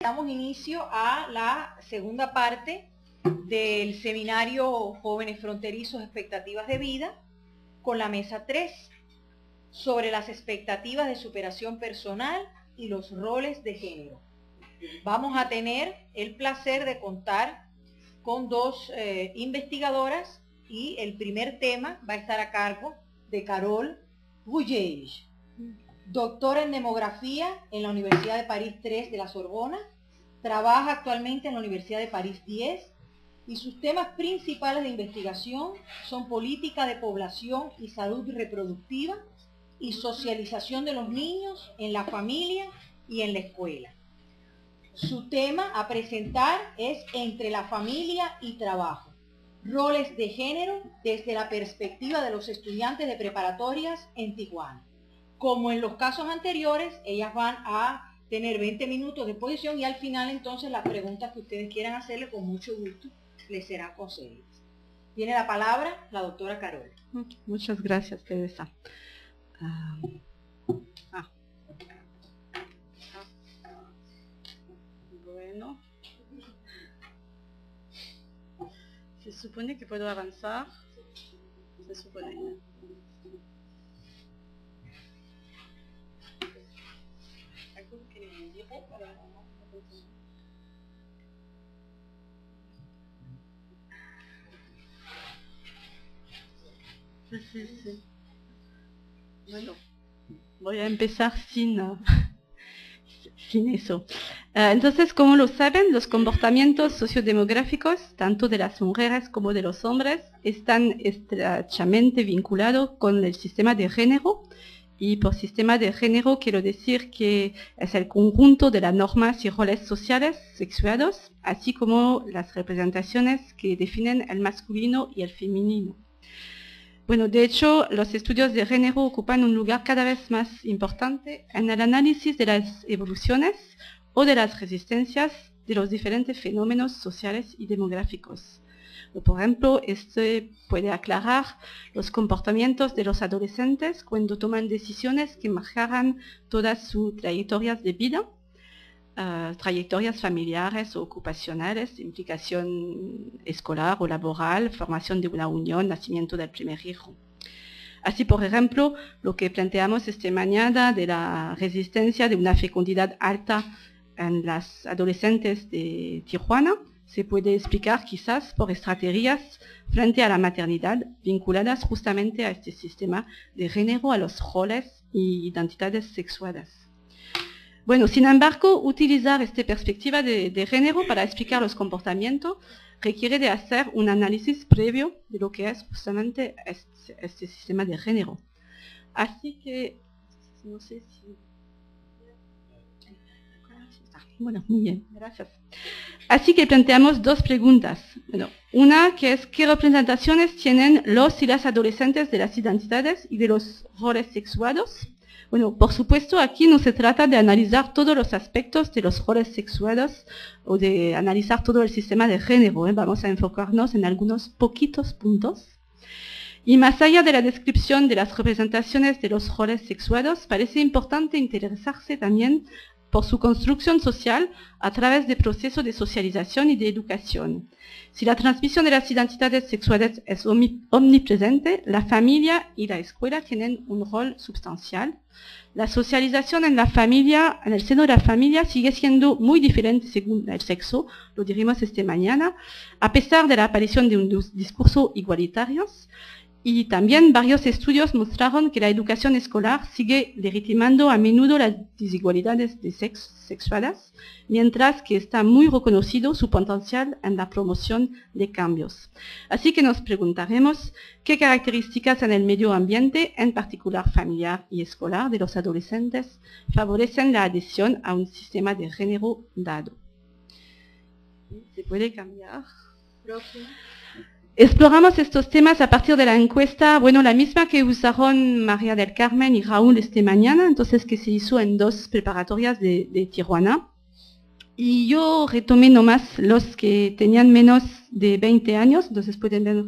damos inicio a la segunda parte del seminario Jóvenes Fronterizos, Expectativas de Vida, con la mesa 3, sobre las expectativas de superación personal y los roles de género. Vamos a tener el placer de contar con dos investigadoras, y el primer tema va a estar a cargo de Carole Gouget, doctora en demografía en la Universidad de París 3 de la Sorbona, trabaja actualmente en la Universidad de París 10 y sus temas principales de investigación son política de población y salud reproductiva y socialización de los niños en la familia y en la escuela. Su tema a presentar es Entre la familia y trabajo, roles de género desde la perspectiva de los estudiantes de preparatorias en Tijuana. Como en los casos anteriores, ellas van a tener 20 minutos de exposición y al final entonces las preguntas que ustedes quieran hacerle con mucho gusto les serán concedidas. Tiene la palabra la doctora Carole. Muchas gracias, Teresa. Bueno. Se supone que puedo avanzar. Se supone. Sí. Bueno, voy a empezar sin eso. Entonces, como lo saben, los comportamientos sociodemográficos, tanto de las mujeres como de los hombres, están estrechamente vinculados con el sistema de género. Y por sistema de género quiero decir que es el conjunto de las normas y roles sociales sexuados, así como las representaciones que definen el masculino y el femenino. Bueno, de hecho, los estudios de género ocupan un lugar cada vez más importante en el análisis de las evoluciones o de las resistencias de los diferentes fenómenos sociales y demográficos. Por ejemplo, este puede aclarar los comportamientos de los adolescentes cuando toman decisiones que marcarán todas sus trayectorias de vida, trayectorias familiares o ocupacionales, implicación escolar o laboral, formación de una unión, nacimiento del primer hijo. Así, por ejemplo, lo que planteamos esta mañana de la resistencia de una fecundidad alta en las adolescentes de Tijuana se puede explicar quizás por estrategias frente a la maternidad vinculadas justamente a este sistema de género, a los roles y identidades sexuales. Bueno, sin embargo, utilizar esta perspectiva de género para explicar los comportamientos requiere de hacer un análisis previo de lo que es justamente este sistema de género. Así que, no sé si... Bueno, muy bien, gracias. Así que planteamos dos preguntas. Bueno, una que es ¿qué representaciones tienen los y las adolescentes de las identidades y de los roles sexuados? Bueno, por supuesto, aquí no se trata de analizar todos los aspectos de los roles sexuados o de analizar todo el sistema de género. Vamos a enfocarnos en algunos poquitos puntos. Y más allá de la descripción de las representaciones de los roles sexuados, parece importante interesarse también por su construcción social a través de procesos de socialización y de educación. Si la transmisión de las identidades sexuales es omnipresente, la familia y la escuela tienen un rol sustancial. La socialización en la familia, en el seno de la familia, sigue siendo muy diferente según el sexo, lo diremos esta mañana, a pesar de la aparición de un discurso igualitario. Y también varios estudios mostraron que la educación escolar sigue legitimando a menudo las desigualdades de sexuales, mientras que está muy reconocido su potencial en la promoción de cambios. Así que nos preguntaremos qué características en el medio ambiente, en particular familiar y escolar, de los adolescentes favorecen la adhesión a un sistema de género dado. ¿Se puede cambiar? Exploramos estos temas a partir de la encuesta, bueno, la misma que usaron María del Carmen y Raúl esta mañana, entonces que se hizo en dos preparatorias de Tijuana. Y yo retomé nomás los que tenían menos de 20 años, entonces pueden ver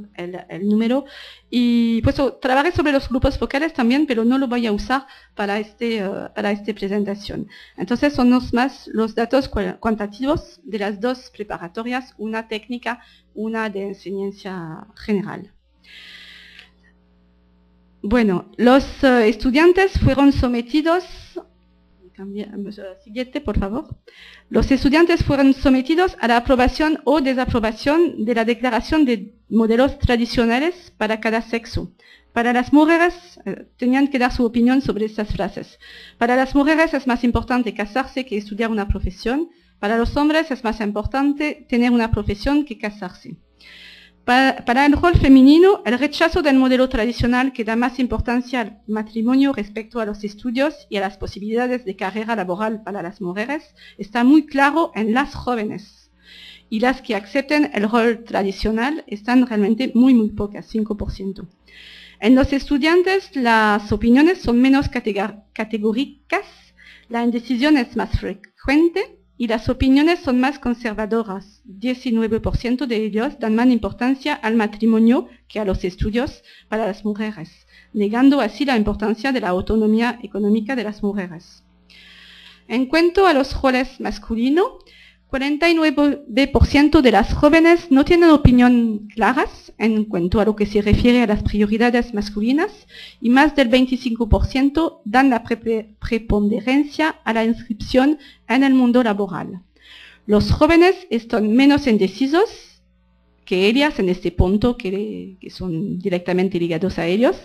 el número. Y pues trabajé sobre los grupos focales también, pero no lo voy a usar para esta presentación. Entonces son más los datos cuantitativos de las dos preparatorias, una técnica, una de enseñanza general. Bueno, los estudiantes fueron sometidos... Siguiente, por favor. Los estudiantes fueron sometidos a la aprobación o desaprobación de la declaración de modelos tradicionales para cada sexo. Para las mujeres, tenían que dar su opinión sobre estas frases. Para las mujeres es más importante casarse que estudiar una profesión. Para los hombres es más importante tener una profesión que casarse. Para el rol femenino, el rechazo del modelo tradicional que da más importancia al matrimonio respecto a los estudios y a las posibilidades de carrera laboral para las mujeres está muy claro en las jóvenes. Y las que acepten el rol tradicional están realmente muy pocas, 5%. En los estudiantes, las opiniones son menos categóricas, la indecisión es más frecuente, y las opiniones son más conservadoras. 19% de ellos dan más importancia al matrimonio que a los estudios para las mujeres, negando así la importancia de la autonomía económica de las mujeres. En cuanto a los roles masculinos, 49% de las jóvenes no tienen opinión claras en cuanto a lo que se refiere a las prioridades masculinas y más del 25% dan la preponderancia a la inscripción en el mundo laboral. Los jóvenes están menos indecisos que ellas en este punto, que son directamente ligados a ellos,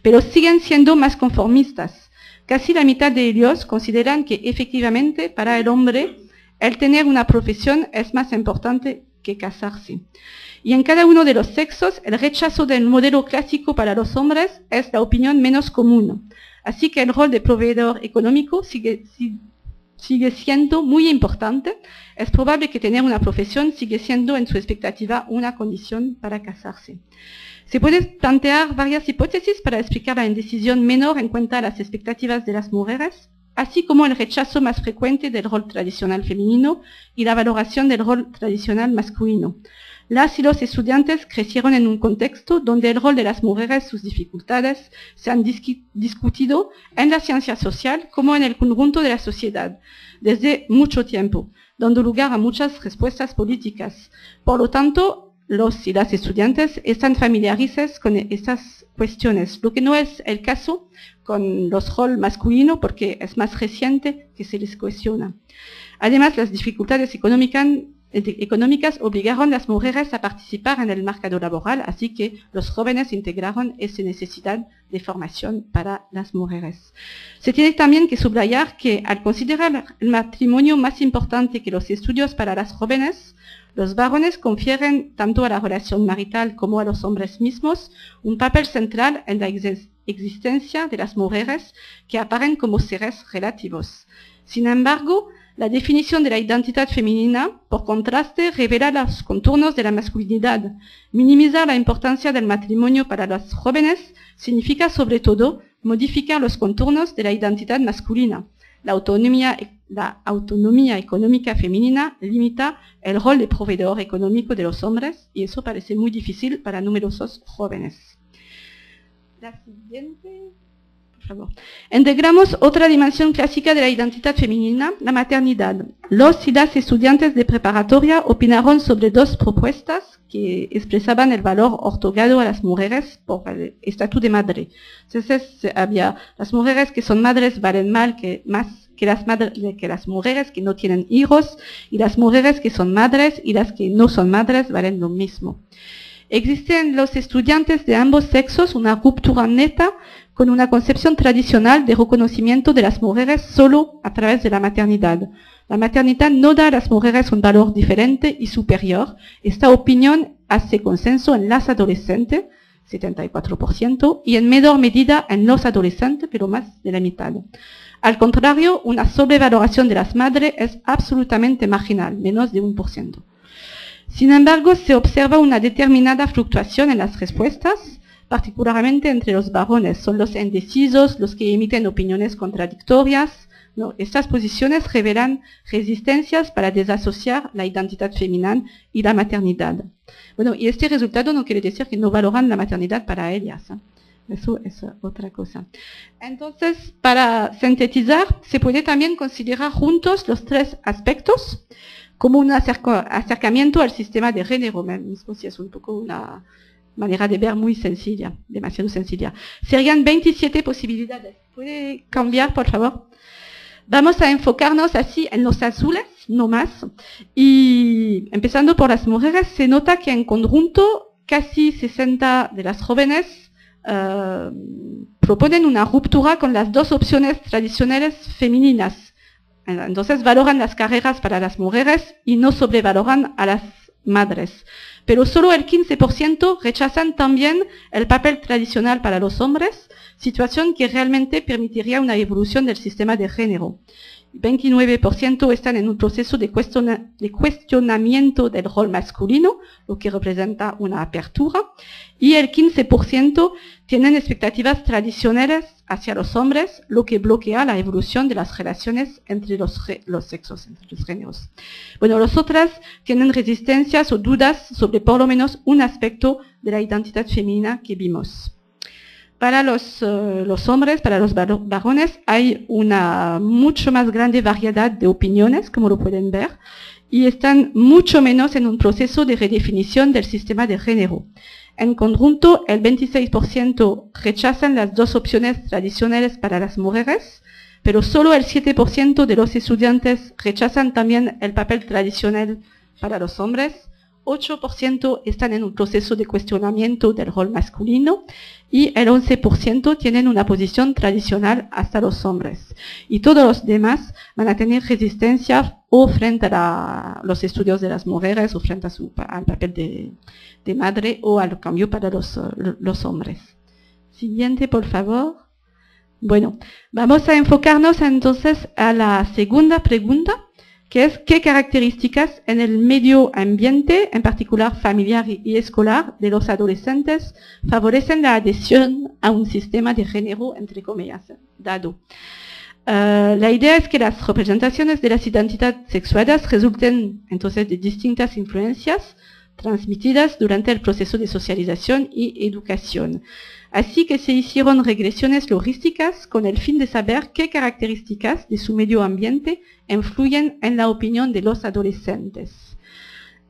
pero siguen siendo más conformistas. Casi la mitad de ellos consideran que efectivamente para el hombre el tener una profesión es más importante que casarse. Y en cada uno de los sexos, el rechazo del modelo clásico para los hombres es la opinión menos común. Así que el rol de proveedor económico sigue siendo muy importante. Es probable que tener una profesión sigue siendo en su expectativa una condición para casarse. Se pueden plantear varias hipótesis para explicar la indecisión menor en cuanto a las expectativas de las mujeres, así como el rechazo más frecuente del rol tradicional femenino y la valoración del rol tradicional masculino. Las y los estudiantes crecieron en un contexto donde el rol de las mujeres, sus dificultades, se han discutido en la ciencia social como en el conjunto de la sociedad desde mucho tiempo, dando lugar a muchas respuestas políticas. Por lo tanto, los y las estudiantes están familiarizados con estas cuestiones, lo que no es el caso con los roles masculinos porque es más reciente que se les cuestiona. Además, las dificultades económicas obligaron a las mujeres a participar en el mercado laboral, así que los jóvenes integraron esa necesidad de formación para las mujeres. Se tiene también que subrayar que al considerar el matrimonio más importante que los estudios para las jóvenes, los varones confieren tanto a la relación marital como a los hombres mismos un papel central en la existencia de las mujeres que aparecen como seres relativos. Sin embargo, la definición de la identidad femenina, por contraste, revela los contornos de la masculinidad. Minimizar la importancia del matrimonio para las jóvenes significa sobre todo modificar los contornos de la identidad masculina. La autonomía económica femenina limita el rol de proveedor económico de los hombres y eso parece muy difícil para numerosos jóvenes. La siguiente, por favor. Integramos otra dimensión clásica de la identidad femenina, la maternidad. Los y las estudiantes de preparatoria opinaron sobre dos propuestas que expresaban el valor otorgado a las mujeres por el estatus de madre. Entonces había las mujeres que son madres valen más que las mujeres que no tienen hijos, y las mujeres que son madres y las que no son madres valen lo mismo. Existe en los estudiantes de ambos sexos una ruptura neta con una concepción tradicional de reconocimiento de las mujeres solo a través de la maternidad. La maternidad no da a las mujeres un valor diferente y superior. Esta opinión hace consenso en las adolescentes, 74%, y en menor medida en los adolescentes, pero más de la mitad. Al contrario, una sobrevaloración de las madres es absolutamente marginal, menos de 1%. Sin embargo, se observa una determinada fluctuación en las respuestas, particularmente entre los varones. Son los indecisos los que emiten opiniones contradictorias, No, estas posiciones revelan resistencias para desasociar la identidad femenina y la maternidad. Bueno, y este resultado no quiere decir que no valoran la maternidad para ellas, ¿eh? Eso es otra cosa. Entonces, para sintetizar, se puede también considerar juntos los tres aspectos como un acercamiento al sistema de género, mismo si es un poco una manera de ver muy sencilla, demasiado sencilla. Serían 27 posibilidades. ¿Puede cambiar, por favor? Vamos a enfocarnos así en los azules, no más. Y empezando por las mujeres, se nota que en conjunto casi 60 de las jóvenes proponen una ruptura con las dos opciones tradicionales femeninas. Entonces valoran las carreras para las mujeres y no sobrevaloran a las madres. Pero solo el 15% rechazan también el papel tradicional para los hombres, situación que realmente permitiría una evolución del sistema de género. 29% están en un proceso de cuestionamiento del rol masculino, lo que representa una apertura, y el 15% tienen expectativas tradicionales hacia los hombres, lo que bloquea la evolución de las relaciones entre los sexos, entre los géneros. Bueno, los otros tienen resistencias o dudas sobre por lo menos un aspecto de la identidad femenina que vimos. Para los hombres, para los varones, hay una mucho más grande variedad de opiniones, como lo pueden ver, y están mucho menos en un proceso de redefinición del sistema de género. En conjunto, el 26% rechazan las dos opciones tradicionales para las mujeres, pero solo el 7% de los estudiantes rechazan también el papel tradicional para los hombres, 8% están en un proceso de cuestionamiento del rol masculino y el 11% tienen una posición tradicional hasta los hombres. Y todos los demás van a tener resistencia o frente a los estudios de las mujeres o frente al papel de madre o al cambio para los hombres. Siguiente, por favor. Bueno, vamos a enfocarnos entonces a la segunda pregunta, que es qué características en el medio ambiente, en particular familiar y escolar, de los adolescentes favorecen la adhesión a un sistema de género, entre comillas, dado. La idea es que las representaciones de las identidades sexuadas resulten entonces de distintas influencias transmitidas durante el proceso de socialización y educación. Así que se hicieron regresiones logísticas con el fin de saber qué características de su medio ambiente influyen en la opinión de los adolescentes.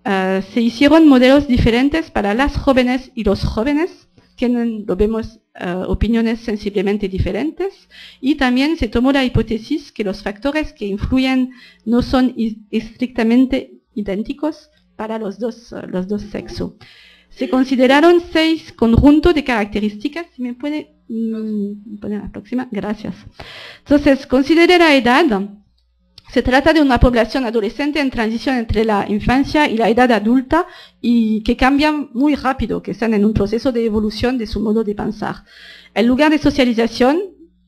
Se hicieron modelos diferentes para las jóvenes y los jóvenes, tienen, lo vemos, opiniones sensiblemente diferentes, y también se tomó la hipótesis que los factores que influyen no son estrictamente idénticos para los dos sexos. Se consideraron 6 conjuntos de características. Si me puede poner la próxima, gracias. Entonces, considere la edad. Se trata de una población adolescente en transición entre la infancia y la edad adulta y que cambian muy rápido, que están en un proceso de evolución de su modo de pensar. El lugar de socialización,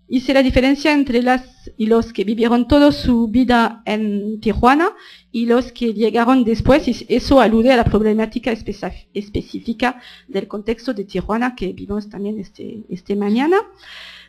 hice la diferencia entre las y los que vivieron toda su vida en Tijuana y los que llegaron después, y eso alude a la problemática específica del contexto de Tijuana que vimos también este mañana.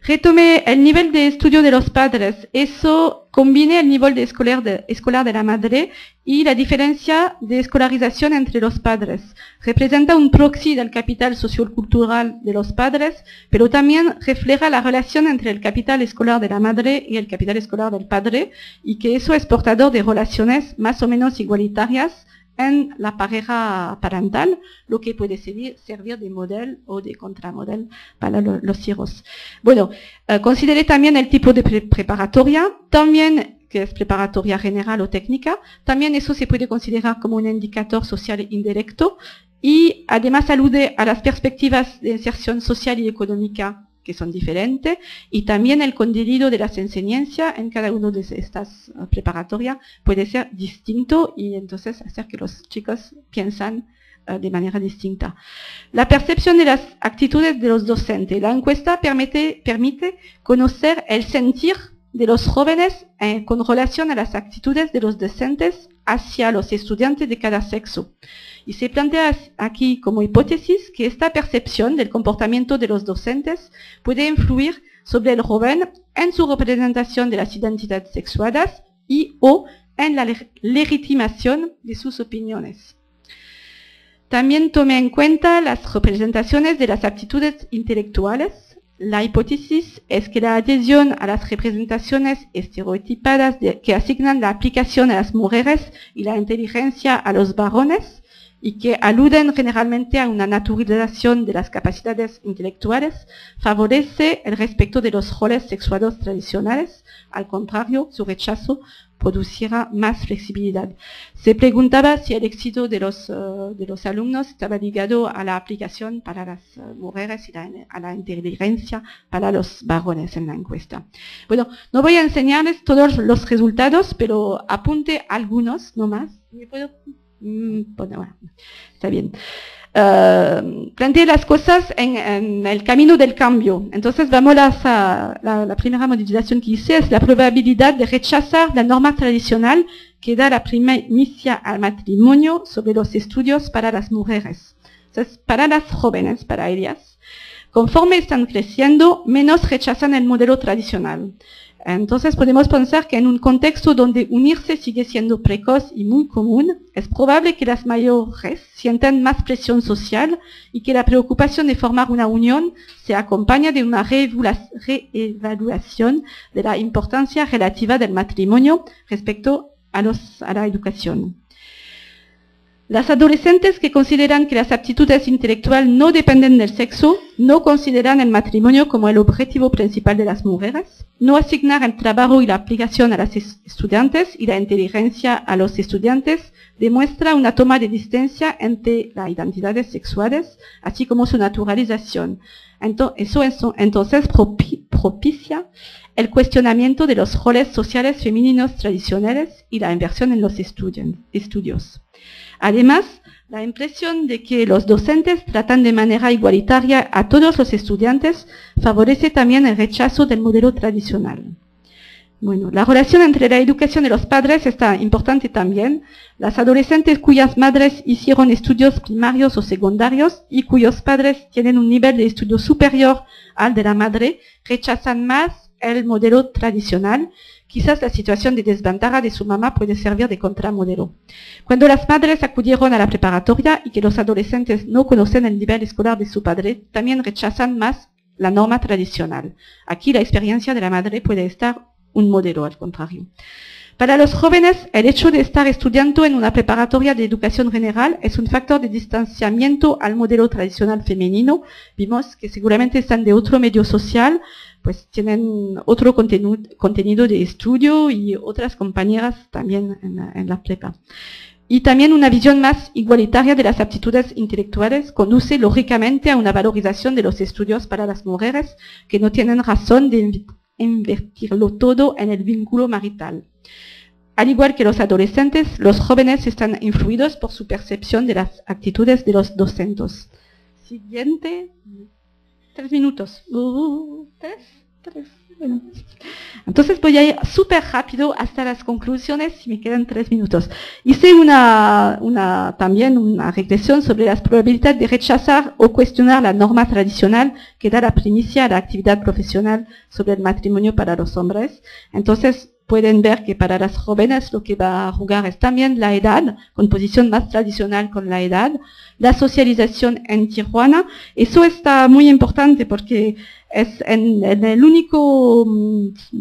Retomé el nivel de estudio de los padres, eso combine el nivel de escolar de la madre y la diferencia de escolarización entre los padres. Representa un proxy del capital sociocultural de los padres, pero también refleja la relación entre el capital escolar de la madre y el capital escolar del padre, y que eso es portador de relaciones más o menos igualitarias en la pareja parental, lo que puede servir de modelo o de contramodelo para los hijos. Bueno, consideré también el tipo de preparatoria, también que es preparatoria general o técnica, también eso se puede considerar como un indicador social indirecto, y además alude a las perspectivas de inserción social y económica que son diferentes, y también el contenido de las enseñanzas en cada una de estas preparatorias puede ser distinto y entonces hacer que los chicos piensan de manera distinta. La percepción de las actitudes de los docentes. La encuesta permite conocer el sentir de los jóvenes con relación a las actitudes de los docentes hacia los estudiantes de cada sexo. Y se plantea aquí como hipótesis que esta percepción del comportamiento de los docentes puede influir sobre el joven en su representación de las identidades sexuales y o en la legitimación de sus opiniones. También tome en cuenta las representaciones de las aptitudes intelectuales. La hipótesis es que la adhesión a las representaciones estereotipadas que asignan la aplicación a las mujeres y la inteligencia a los varones y que aluden generalmente a una naturalización de las capacidades intelectuales, favorece el respeto de los roles sexuales tradicionales. Al contrario, su rechazo producirá más flexibilidad. Se preguntaba si el éxito de los alumnos estaba ligado a la aplicación para las mujeres y a la inteligencia para los varones en la encuesta. Bueno, no voy a enseñarles todos los resultados, pero apunte algunos nomás. ¿Me puedo? Bueno, está bien. Planteé las cosas en el camino del cambio. Entonces vamos a la primera modificación que hice, es la probabilidad de rechazar la norma tradicional que da la primicia al matrimonio sobre los estudios para las mujeres. Entonces, para las jóvenes, para ellas, conforme están creciendo, menos rechazan el modelo tradicional. Entonces podemos pensar que en un contexto donde unirse sigue siendo precoz y muy común, es probable que las mayores sientan más presión social y que la preocupación de formar una unión se acompaña de una reevaluación de la importancia relativa del matrimonio respecto a la educación. Las adolescentes que consideran que las aptitudes intelectuales no dependen del sexo, no consideran el matrimonio como el objetivo principal de las mujeres, no asignar el trabajo y la aplicación a las estudiantes y la inteligencia a los estudiantes, demuestra una toma de distancia entre las identidades sexuales, así como su naturalización. Entonces propicia el cuestionamiento de los roles sociales femeninos tradicionales y la inversión en los estudios. Además, la impresión de que los docentes tratan de manera igualitaria a todos los estudiantes favorece también el rechazo del modelo tradicional. Bueno, la relación entre la educación y los padres está importante también. Las adolescentes cuyas madres hicieron estudios primarios o secundarios y cuyos padres tienen un nivel de estudio superior al de la madre rechazan más el modelo tradicional. Quizás la situación de desventaja de su mamá puede servir de contramodelo. Cuando las madres acudieron a la preparatoria y que los adolescentes no conocen el nivel escolar de su padre, también rechazan más la norma tradicional. Aquí la experiencia de la madre puede estar un modelo, al contrario. Para los jóvenes, el hecho de estar estudiando en una preparatoria de educación general es un factor de distanciamiento al modelo tradicional femenino. Vimos que seguramente están de otro medio social, pues tienen otro contenido de estudio y otras compañeras también en la prepa. Y también una visión más igualitaria de las aptitudes intelectuales conduce lógicamente a una valorización de los estudios para las mujeres que no tienen razón de invertirlo todo en el vínculo marital. Al igual que los adolescentes, los jóvenes están influidos por su percepción de las actitudes de los docentes. Siguiente. 3 minutos. 3. Bueno. Entonces voy a ir súper rápido hasta las conclusiones si me quedan 3 minutos. Hice también una regresión sobre las probabilidades de rechazar o cuestionar la norma tradicional que da la primicia a la actividad profesional sobre el matrimonio para los hombres. Entonces pueden ver que para las jóvenes lo que va a jugar es también la edad, composición más tradicional con la edad, la socialización en Tijuana. Eso está muy importante porque es en el único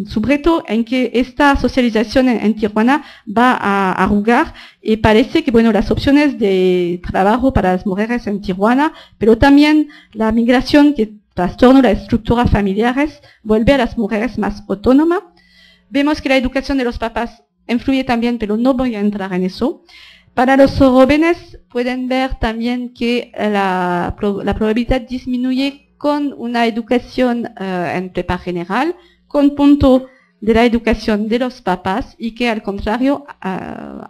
subreto en que esta socialización en Tijuana va a jugar, y parece que bueno, las opciones de trabajo para las mujeres en Tijuana, pero también la migración que trastorna las estructuras familiares, vuelve a las mujeres más autónomas. Vemos que la educación de los papás influye también, pero no voy a entrar en eso. Para los jóvenes pueden ver también que la probabilidad disminuye con una educación en prepa general, con punto de la educación de los papás, y que al contrario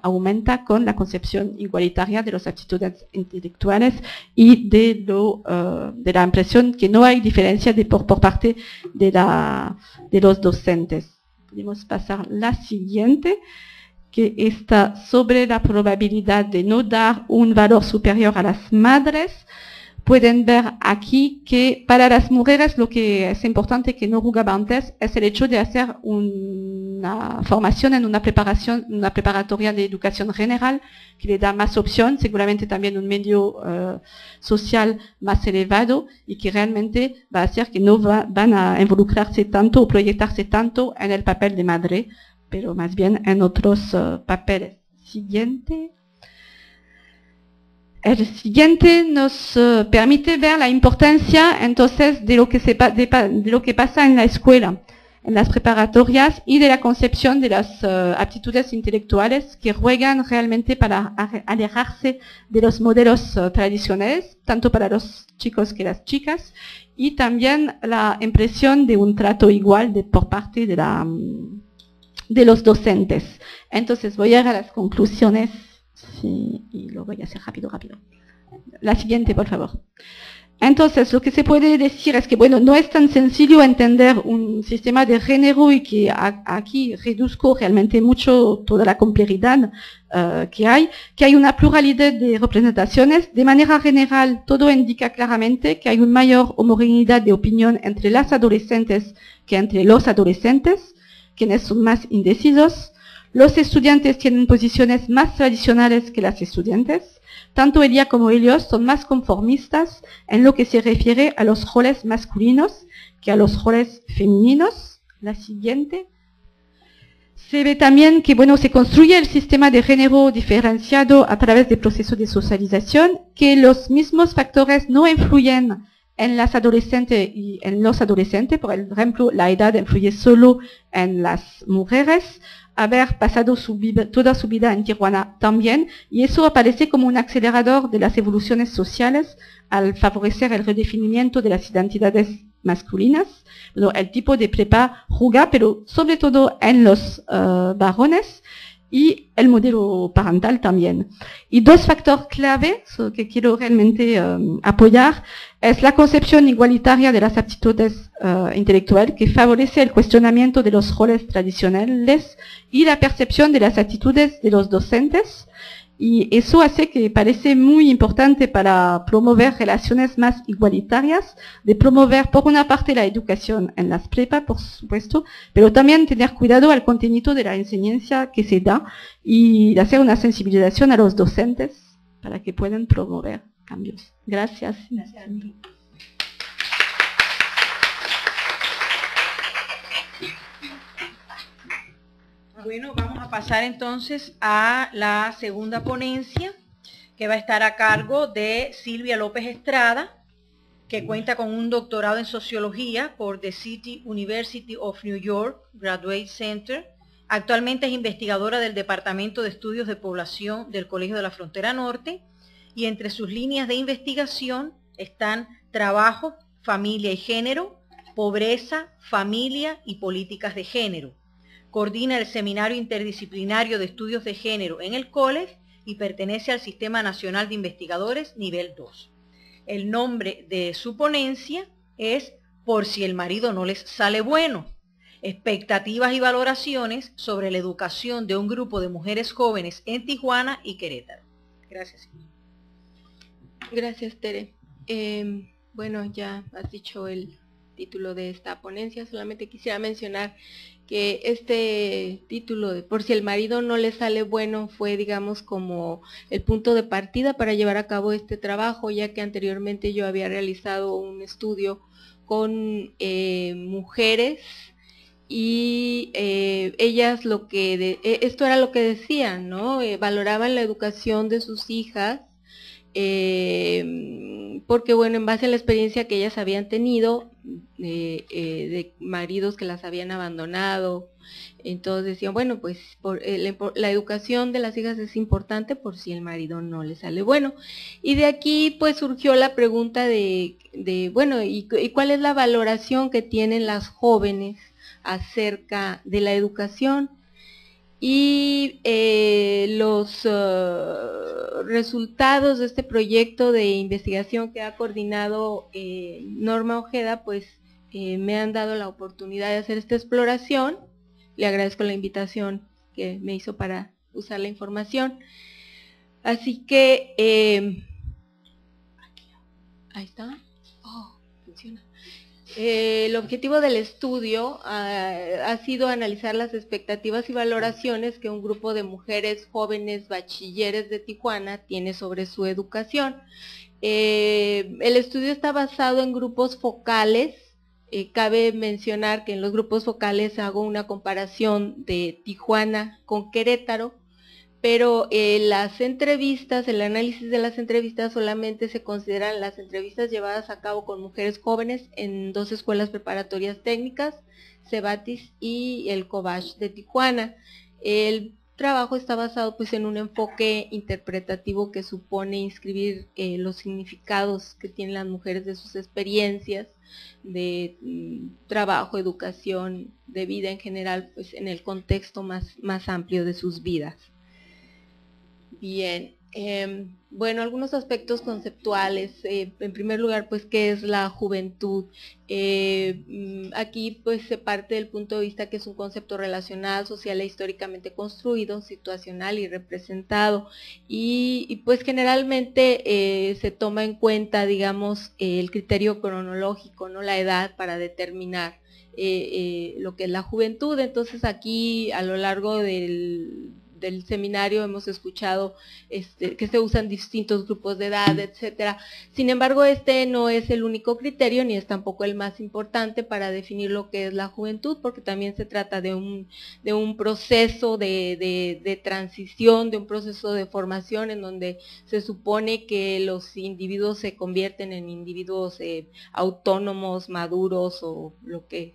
aumenta con la concepción igualitaria de las aptitudes intelectuales y de la impresión que no hay diferencia por parte de los docentes. Podemos pasar la siguiente, que está sobre la probabilidad de no dar un valor superior a las madres pueden ver aquí que para las mujeres lo que es importante, que no jugaba antes, es el hecho de hacer una formación en una preparación, una preparatoria de educación general, que le da más opción, seguramente también un medio social más elevado, y que realmente va a hacer que no van a involucrarse tanto o proyectarse tanto en el papel de madre, pero más bien en otros papeles. Siguiente. El siguiente nos permite ver la importancia entonces de lo que pasa en la escuela, en las preparatorias, y de la concepción de las aptitudes intelectuales que juegan realmente para alejarse de los modelos tradicionales, tanto para los chicos que las chicas, y también la impresión de un trato igual por parte de los docentes. Entonces voy a ir a las conclusiones. Sí, y lo voy a hacer rápido. La siguiente, por favor. Entonces, lo que se puede decir es que, bueno, no es tan sencillo entender un sistema de género, y que aquí reduzco realmente mucho toda la complejidad que hay una pluralidad de representaciones. De manera general, todo indica claramente que hay una mayor homogeneidad de opinión entre las adolescentes que entre los adolescentes, quienes son más indecisos. Los estudiantes tienen posiciones más tradicionales que las estudiantes. Tanto ella como ellos son más conformistas en lo que se refiere a los roles masculinos que a los roles femeninos. La siguiente. Se ve también que, bueno, se construye el sistema de género diferenciado a través del proceso de socialización, que los mismos factores no influyen en las adolescentes y en los adolescentes. Por ejemplo, la edad influye solo en las mujeres. Haber pasado toda su vida en Tijuana también, y eso aparece como un acelerador de las evoluciones sociales al favorecer el redefinimiento de las identidades masculinas. Bueno, el tipo de prepa juega, pero sobre todo en los varones, y el modelo parental también. Y dos factores clave que quiero realmente apoyar es la concepción igualitaria de las aptitudes intelectuales, que favorece el cuestionamiento de los roles tradicionales, y la percepción de las actitudes de los docentes. Y eso hace que parece muy importante para promover relaciones más igualitarias, de promover por una parte la educación en las prepas, por supuesto, pero también tener cuidado al contenido de la enseñanza que se da, y hacer una sensibilización a los docentes para que puedan promover cambios. Gracias. Gracias a ti. Bueno, vamos a pasar entonces a la segunda ponencia, que va a estar a cargo de Silvia López Estrada, que cuenta con un doctorado en sociología por The City University of New York Graduate Center. Actualmente es investigadora del Departamento de Estudios de Población del Colegio de la Frontera Norte, y entre sus líneas de investigación están trabajo, familia y género, pobreza, familia y políticas de género. Coordina el Seminario Interdisciplinario de Estudios de Género en el COLEG y pertenece al Sistema Nacional de Investigadores Nivel 2. El nombre de su ponencia es Por si el marido no les sale bueno: expectativas y valoraciones sobre la educación de un grupo de mujeres jóvenes en Tijuana y Querétaro. Gracias. Gracias, Tere. Bueno, ya has dicho el título de esta ponencia. Solamente quisiera mencionar que este título de Por si el marido no le sale bueno fue, digamos, como el punto de partida para llevar a cabo este trabajo, ya que anteriormente yo había realizado un estudio con mujeres, y ellas esto era lo que decían, ¿no? Valoraban la educación de sus hijas, porque, bueno, en base a la experiencia que ellas habían tenido de maridos que las habían abandonado, entonces decían, bueno, pues la educación de las hijas es importante por si el marido no le sale bueno. Y de aquí pues surgió la pregunta de bueno, ¿y cuál es la valoración que tienen las jóvenes acerca de la educación? Y los resultados de este proyecto de investigación que ha coordinado Norma Ojeda, pues me han dado la oportunidad de hacer esta exploración. Le agradezco la invitación que me hizo para usar la información. Así que Ahí está. Oh, funciona. El objetivo del estudio ha sido analizar las expectativas y valoraciones que un grupo de mujeres jóvenes bachilleres de Tijuana tiene sobre su educación. El estudio está basado en grupos focales. Cabe mencionar que en los grupos focales hago una comparación de Tijuana con Querétaro, pero las entrevistas, el análisis de las entrevistas solamente se consideran las entrevistas llevadas a cabo con mujeres jóvenes en 2 escuelas preparatorias técnicas, Cebatis y el Cobach de Tijuana. El trabajo está basado pues en un enfoque interpretativo que supone inscribir los significados que tienen las mujeres de sus experiencias de trabajo, educación, de vida en general, pues en el contexto más amplio de sus vidas. Bien, bueno, algunos aspectos conceptuales. En primer lugar, pues, ¿qué es la juventud? Aquí, pues, se parte del punto de vista que es un concepto relacional, social e históricamente construido, situacional y representado. Y pues, generalmente se toma en cuenta, digamos, el criterio cronológico, ¿no? La edad para determinar lo que es la juventud. Entonces, aquí, a lo largo del seminario hemos escuchado que se usan distintos grupos de edad, etcétera. Sin embargo, este no es el único criterio ni es tampoco el más importante para definir lo que es la juventud, porque también se trata de un proceso de transición, de un proceso de formación en donde se supone que los individuos se convierten en individuos autónomos, maduros o lo que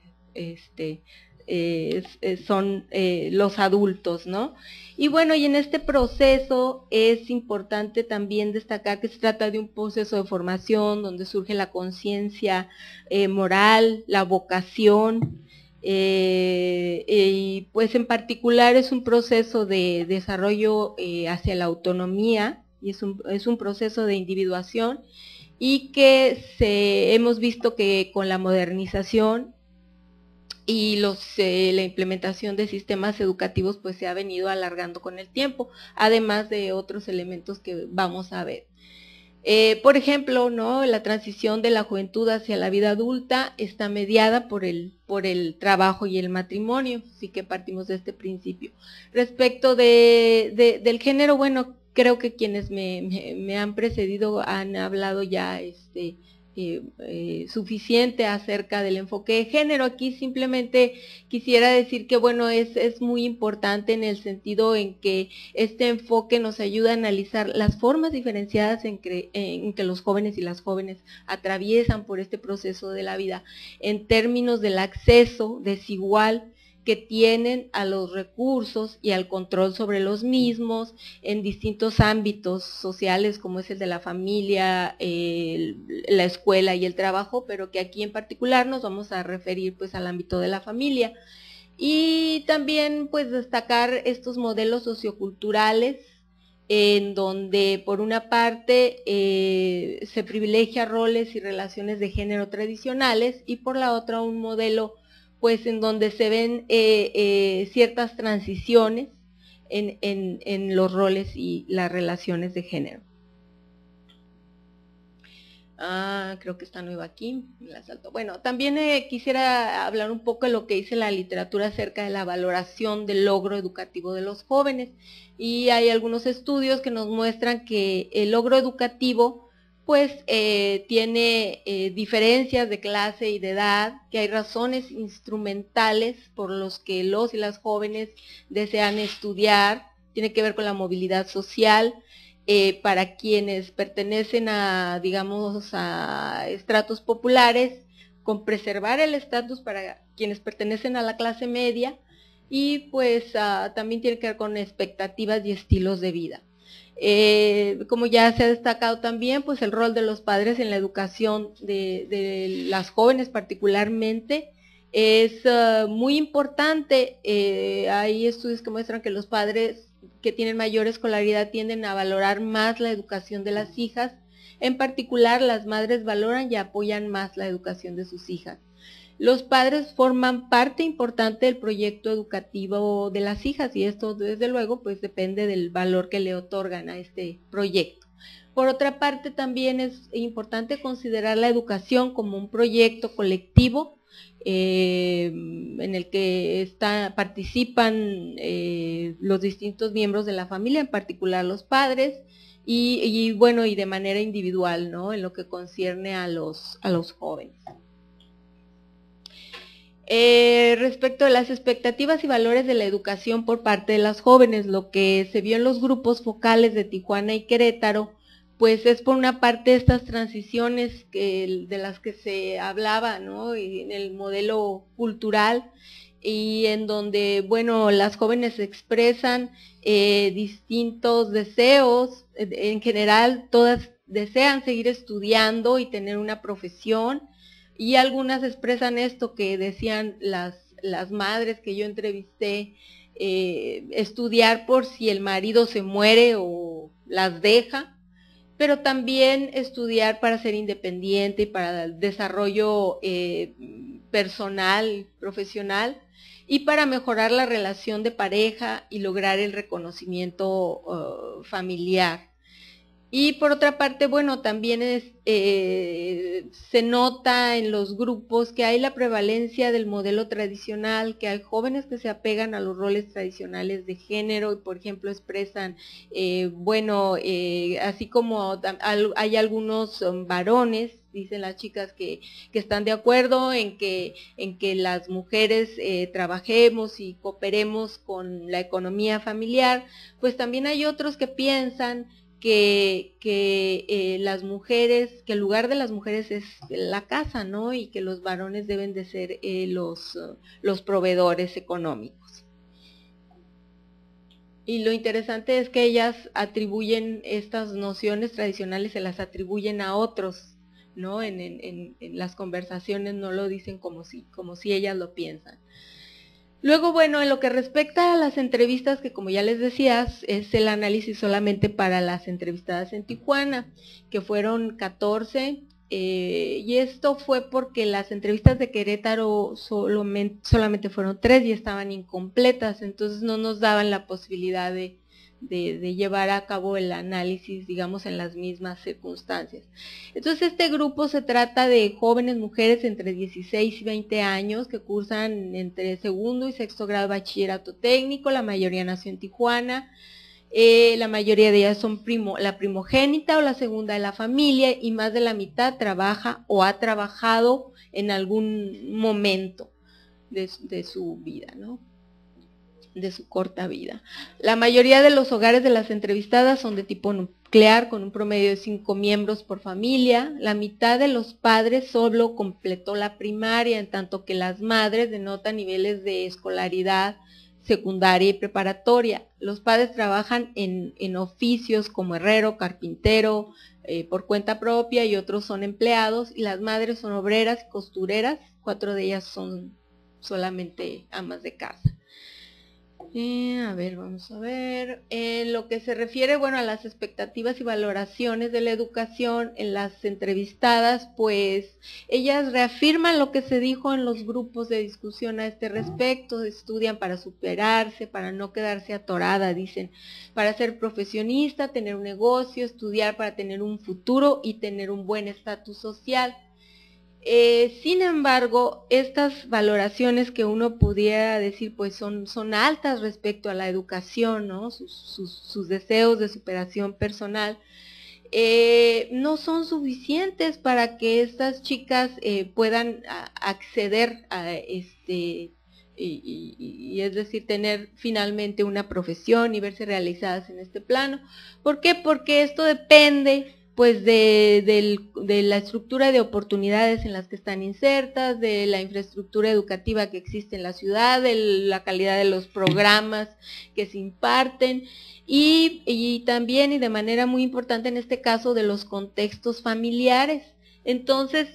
son los adultos, ¿no? Y bueno, y en este proceso es importante también destacar que se trata de un proceso de formación donde surge la conciencia moral, la vocación, y pues en particular es un proceso de desarrollo hacia la autonomía y es un proceso de individuación y que hemos visto que con la modernización y la implementación de sistemas educativos pues se ha venido alargando con el tiempo, además de otros elementos que vamos a ver. Por ejemplo, ¿no? La transición de la juventud hacia la vida adulta está mediada por el trabajo y el matrimonio, así que partimos de este principio. Respecto del género, bueno, creo que quienes me han precedido han hablado ya suficiente acerca del enfoque de género. Aquí simplemente quisiera decir que bueno, es muy importante en el sentido en que este enfoque nos ayuda a analizar las formas diferenciadas en que los jóvenes y las jóvenes atraviesan por este proceso de la vida, en términos del acceso desigual que tienen a los recursos y al control sobre los mismos en distintos ámbitos sociales como es el de la familia, la escuela y el trabajo, pero que aquí en particular nos vamos a referir pues al ámbito de la familia. Y también pues destacar estos modelos socioculturales en donde por una parte se privilegia roles y relaciones de género tradicionales y por la otra un modelo pues en donde se ven ciertas transiciones en los roles y las relaciones de género. Creo que esta no iba aquí, me la salto. Bueno, también quisiera hablar un poco de lo que dice la literatura acerca de la valoración del logro educativo de los jóvenes. Y hay algunos estudios que nos muestran que el logro educativo pues tiene diferencias de clase y de edad, que hay razones instrumentales por los que los y las jóvenes desean estudiar, tiene que ver con la movilidad social, para quienes pertenecen a, digamos, a estratos populares, con preservar el estatus para quienes pertenecen a la clase media, y pues también tiene que ver con expectativas y estilos de vida. Como ya se ha destacado también, pues el rol de los padres en la educación de las jóvenes particularmente es muy importante. Hay estudios que muestran que los padres que tienen mayor escolaridad tienden a valorar más la educación de las hijas. En particular, las madres valoran y apoyan más la educación de sus hijas. Los padres forman parte importante del proyecto educativo de las hijas y esto desde luego pues depende del valor que le otorgan a este proyecto. Por otra parte, también es importante considerar la educación como un proyecto colectivo en el que participan los distintos miembros de la familia, en particular los padres, y bueno, y de manera individual, ¿no?, en lo que concierne a los jóvenes. Respecto de las expectativas y valores de la educación por parte de las jóvenes, lo que se vio en los grupos focales de Tijuana y Querétaro, pues es por una parte estas transiciones de las que se hablaba, ¿no?, en el modelo cultural, y en donde, bueno, las jóvenes expresan distintos deseos. En general todas desean seguir estudiando y tener una profesión, y algunas expresan esto que decían las madres que yo entrevisté, estudiar por si el marido se muere o las deja, pero también estudiar para ser independiente y para el desarrollo personal, profesional, y para mejorar la relación de pareja y lograr el reconocimiento familiar. Y por otra parte, bueno, también se nota en los grupos que hay la prevalencia del modelo tradicional, que hay jóvenes que se apegan a los roles tradicionales de género y, por ejemplo, expresan, así como hay algunos varones, dicen las chicas, que están de acuerdo en que las mujeres trabajemos y cooperemos con la economía familiar, pues también hay otros que piensan que las mujeres, que el lugar de las mujeres es la casa, ¿no?, y que los varones deben de ser los proveedores económicos. Y lo interesante es que ellas atribuyen estas nociones tradicionales, se las atribuyen a otros, ¿no? En las conversaciones no lo dicen como si ellas lo piensan. Luego, bueno, en lo que respecta a las entrevistas, que como ya les decía, es el análisis solamente para las entrevistadas en Tijuana, que fueron 14, y esto fue porque las entrevistas de Querétaro solamente fueron 3 y estaban incompletas, entonces no nos daban la posibilidad de llevar a cabo el análisis, digamos, en las mismas circunstancias. Entonces este grupo se trata de jóvenes mujeres entre 16 y 20 años que cursan entre segundo y sexto grado de bachillerato técnico, la mayoría nació en Tijuana, la mayoría de ellas son la primogénita o la segunda de la familia, y más de la mitad trabaja o ha trabajado en algún momento de su vida, ¿no?, de su corta vida. La mayoría de los hogares de las entrevistadas son de tipo nuclear, con un promedio de 5 miembros por familia. La mitad de los padres solo completó la primaria, en tanto que las madres denotan niveles de escolaridad secundaria y preparatoria. Los padres trabajan en oficios como herrero, carpintero, por cuenta propia, y otros son empleados, y las madres son obreras y costureras, 4 de ellas son solamente amas de casa. A ver, vamos a ver. En lo que se refiere, bueno, a las expectativas y valoraciones de la educación en las entrevistadas, pues ellas reafirman lo que se dijo en los grupos de discusión a este respecto. Estudian para superarse, para no quedarse atorada, dicen, para ser profesionista, tener un negocio, estudiar para tener un futuro y tener un buen estatus social. Sin embargo, estas valoraciones que uno pudiera decir pues son altas respecto a la educación, ¿no?, sus deseos de superación personal, no son suficientes para que estas chicas puedan acceder a y es decir, tener finalmente una profesión y verse realizadas en este plano. ¿Por qué? Porque esto depende pues de la estructura de oportunidades en las que están insertas, de la infraestructura educativa que existe en la ciudad, de la calidad de los programas que se imparten, y también, y de manera muy importante en este caso, de los contextos familiares. Entonces,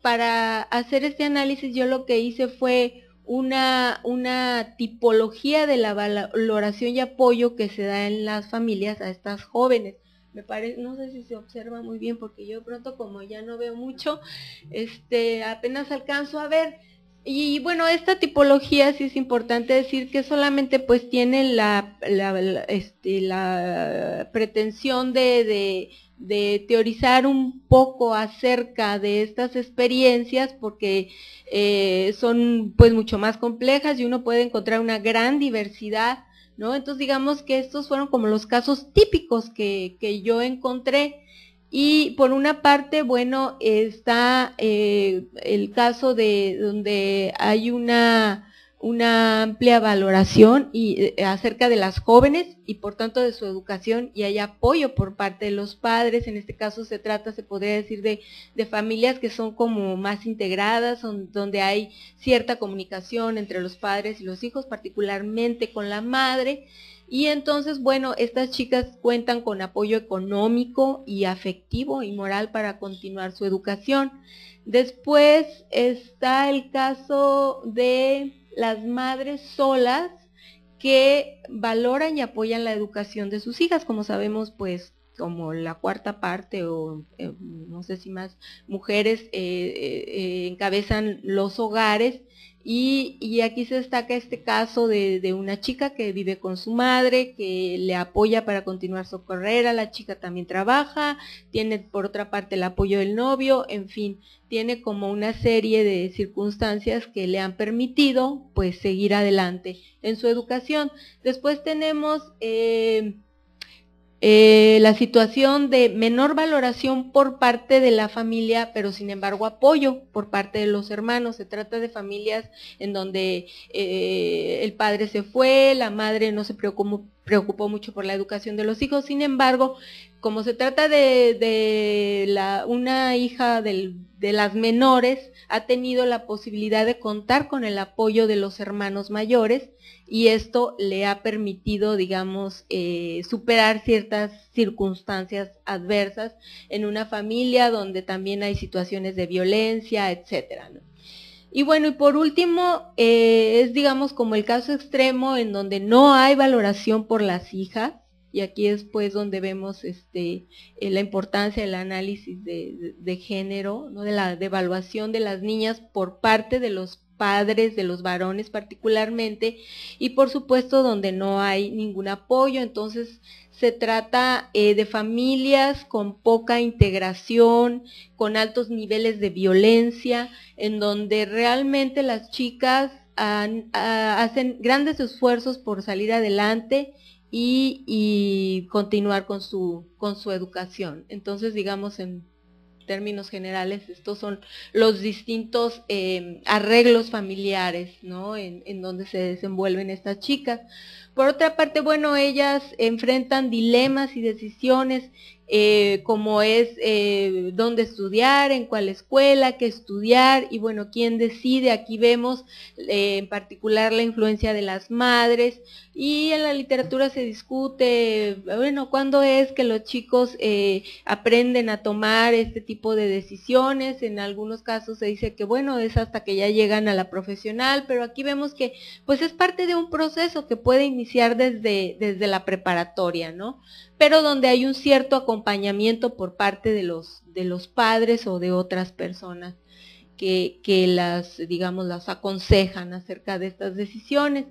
para hacer este análisis yo lo que hice fue una tipología de la valoración y apoyo que se da en las familias a estas jóvenes. Me parece, no sé si se observa muy bien porque yo pronto, como ya no veo mucho, apenas alcanzo a ver. Y bueno, esta tipología sí es importante decir que solamente pues tiene la pretensión de teorizar un poco acerca de estas experiencias, porque son pues mucho más complejas y uno puede encontrar una gran diversidad, ¿no? Entonces digamos que estos fueron como los casos típicos que yo encontré. Y por una parte, bueno, está el caso de donde hay una amplia valoración acerca de las jóvenes y por tanto de su educación, y hay apoyo por parte de los padres. En este caso se podría decir, de familias que son como más integradas, donde hay cierta comunicación entre los padres y los hijos, particularmente con la madre. Y entonces, bueno, estas chicas cuentan con apoyo económico y afectivo y moral para continuar su educación. Después está el caso de las madres solas que valoran y apoyan la educación de sus hijas. Como sabemos, pues como la cuarta parte o no sé si más mujeres encabezan los hogares. Y aquí se destaca este caso de una chica que vive con su madre, que le apoya para continuar su carrera. La chica también trabaja, tiene por otra parte el apoyo del novio, en fin, tiene como una serie de circunstancias que le han permitido pues seguir adelante en su educación. Después tenemos la situación de menor valoración por parte de la familia, pero sin embargo apoyo por parte de los hermanos. Se trata de familias en donde el padre se fue, la madre no se preocupó mucho por la educación de los hijos. Sin embargo, como se trata de una hija de las menores, ha tenido la posibilidad de contar con el apoyo de los hermanos mayores, y esto le ha permitido, digamos, superar ciertas circunstancias adversas en una familia donde también hay situaciones de violencia, etcétera, ¿no? Y bueno, y por último, es digamos como el caso extremo en donde no hay valoración por las hijas, y aquí es pues donde vemos la importancia del análisis de género, ¿no? De la evaluación de las niñas por parte de los padres, de los varones particularmente, y por supuesto donde no hay ningún apoyo. Entonces se trata de familias con poca integración, con altos niveles de violencia, en donde realmente las chicas hacen grandes esfuerzos por salir adelante y continuar con su educación. Entonces, digamos, en términos generales, estos son los distintos arreglos familiares, ¿no? En donde se desenvuelven estas chicas. Por otra parte, bueno, ellas enfrentan dilemas y decisiones, como es dónde estudiar, en cuál escuela, qué estudiar, y bueno, quién decide. Aquí vemos en particular la influencia de las madres, y en la literatura se discute, bueno, cuándo es que los chicos aprenden a tomar este tipo de decisiones. En algunos casos se dice que bueno, es hasta que ya llegan a la profesional, pero aquí vemos que pues es parte de un proceso que puede iniciar desde la preparatoria, ¿no? Pero donde hay un cierto acompañamiento por parte de los padres o de otras personas que digamos, las aconsejan acerca de estas decisiones.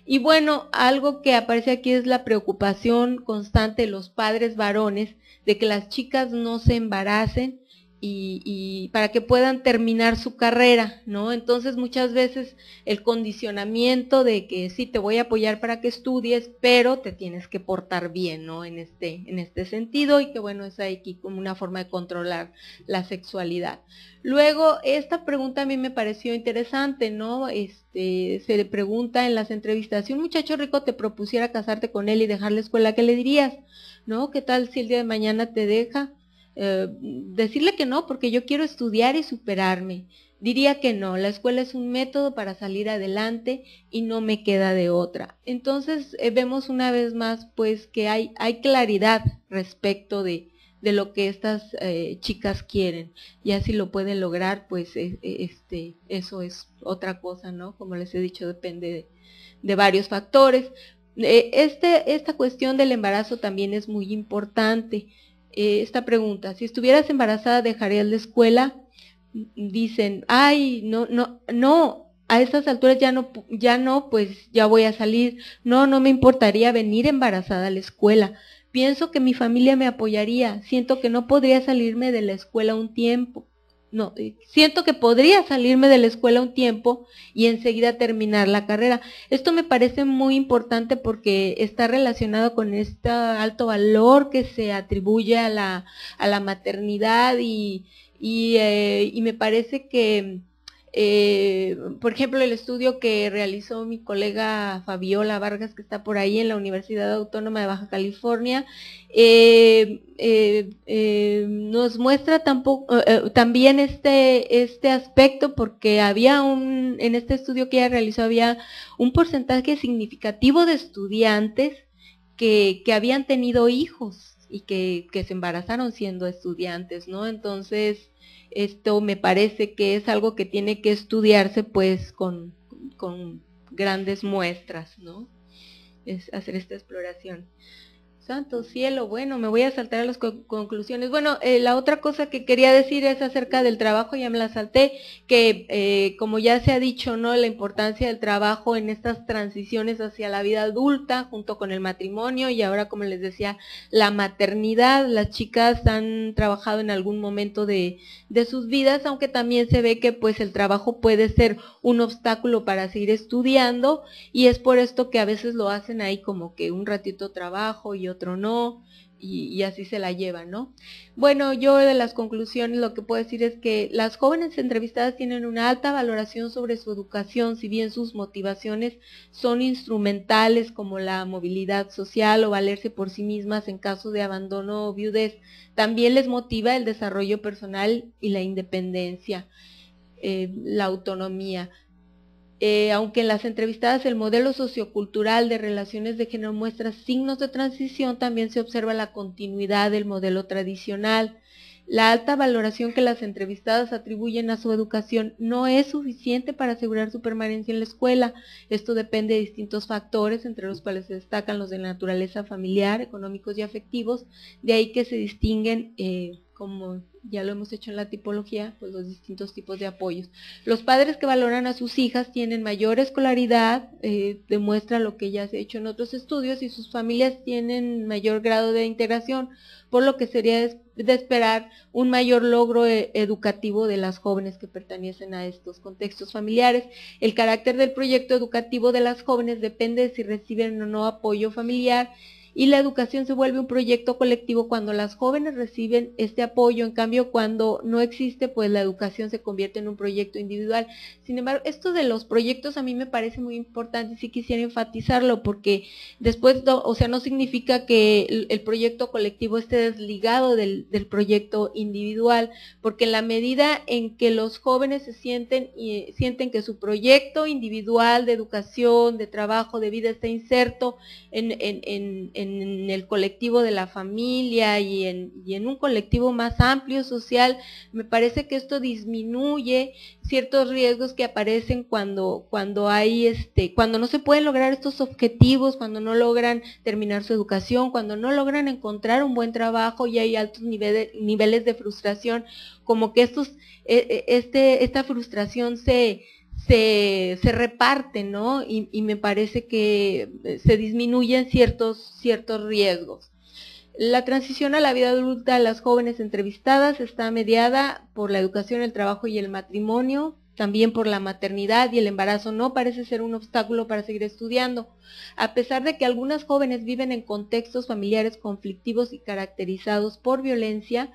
Y bueno, algo que aparece aquí es la preocupación constante de los padres varones de que las chicas no se embaracen y para que puedan terminar su carrera, ¿no? Entonces muchas veces el condicionamiento de que sí, te voy a apoyar para que estudies, pero te tienes que portar bien, ¿no? En este sentido, y que bueno, es aquí como una forma de controlar la sexualidad. Luego, esta pregunta a mí me pareció interesante, ¿no? Se le pregunta en las entrevistas: si un muchacho rico te propusiera casarte con él y dejar la escuela, ¿qué le dirías? ¿No? ¿Qué tal si el día de mañana te deja? Decirle que no, porque yo quiero estudiar y superarme. Diría que no, la escuela es un método para salir adelante y no me queda de otra. Entonces vemos una vez más pues que hay claridad respecto de lo que estas chicas quieren. Ya si lo pueden lograr, pues eso es otra cosa, ¿no? Como les he dicho, depende de varios factores. Esta cuestión del embarazo también es muy importante. Esta pregunta: si estuvieras embarazada, ¿dejarías la escuela? Dicen, ay, no, a estas alturas ya no, pues ya voy a salir, no me importaría venir embarazada a la escuela, pienso que mi familia me apoyaría, siento que no podría salirme de la escuela un tiempo, siento que podría salirme de la escuela un tiempo y enseguida terminar la carrera. Esto me parece muy importante porque está relacionado con este alto valor que se atribuye a la maternidad y me parece que, por ejemplo, el estudio que realizó mi colega Fabiola Vargas, que está por ahí en la Universidad Autónoma de Baja California, nos muestra también este aspecto, porque en este estudio que ella realizó había un porcentaje significativo de estudiantes que habían tenido hijos y que se embarazaron siendo estudiantes, ¿no? Entonces, esto me parece que es algo que tiene que estudiarse pues con grandes muestras, ¿no? Es hacer esta exploración. Santo cielo, bueno, me voy a saltar a las conclusiones. Bueno, la otra cosa que quería decir es acerca del trabajo, ya me la salté, que como ya se ha dicho, ¿no? La importancia del trabajo en estas transiciones hacia la vida adulta, junto con el matrimonio, y ahora, como les decía, la maternidad. Las chicas han trabajado en algún momento de sus vidas, aunque también se ve que pues el trabajo puede ser un obstáculo para seguir estudiando, y es por esto que a veces lo hacen ahí como que un ratito trabajo y otro no, y así se la llevan, ¿no? Bueno, yo de las conclusiones lo que puedo decir es que las jóvenes entrevistadas tienen una alta valoración sobre su educación, si bien sus motivaciones son instrumentales como la movilidad social o valerse por sí mismas en caso de abandono o viudez, también les motiva el desarrollo personal y la independencia, la autonomía. Aunque en las entrevistadas el modelo sociocultural de relaciones de género muestra signos de transición, también se observa la continuidad del modelo tradicional. La alta valoración que las entrevistadas atribuyen a su educación no es suficiente para asegurar su permanencia en la escuela. Esto depende de distintos factores, entre los cuales se destacan los de la naturaleza familiar, económicos y afectivos, de ahí que se distinguen, como ya lo hemos hecho en la tipología, pues los distintos tipos de apoyos. Los padres que valoran a sus hijas tienen mayor escolaridad, demuestra lo que ya se ha hecho en otros estudios, y sus familias tienen mayor grado de integración, por lo que sería de esperar un mayor logro educativo de las jóvenes que pertenecen a estos contextos familiares. El carácter del proyecto educativo de las jóvenes depende de si reciben o no apoyo familiar, y la educación se vuelve un proyecto colectivo cuando las jóvenes reciben este apoyo. En cambio, cuando no existe, pues la educación se convierte en un proyecto individual. Sin embargo, esto de los proyectos a mí me parece muy importante y sí quisiera enfatizarlo, porque después, no significa que el proyecto colectivo esté desligado del proyecto individual, porque en la medida en que los jóvenes sienten que su proyecto individual de educación, de trabajo, de vida está inserto en el colectivo de la familia y en un colectivo más amplio social, me parece que esto disminuye ciertos riesgos que aparecen cuando no se pueden lograr estos objetivos, cuando no logran terminar su educación, cuando no logran encontrar un buen trabajo y hay altos niveles de frustración, como que esta frustración se reparte, ¿no? Y me parece que se disminuyen ciertos riesgos. La transición a la vida adulta de las jóvenes entrevistadas está mediada por la educación, el trabajo y el matrimonio, también por la maternidad, y el embarazo no parece ser un obstáculo para seguir estudiando. A pesar de que algunas jóvenes viven en contextos familiares conflictivos y caracterizados por violencia,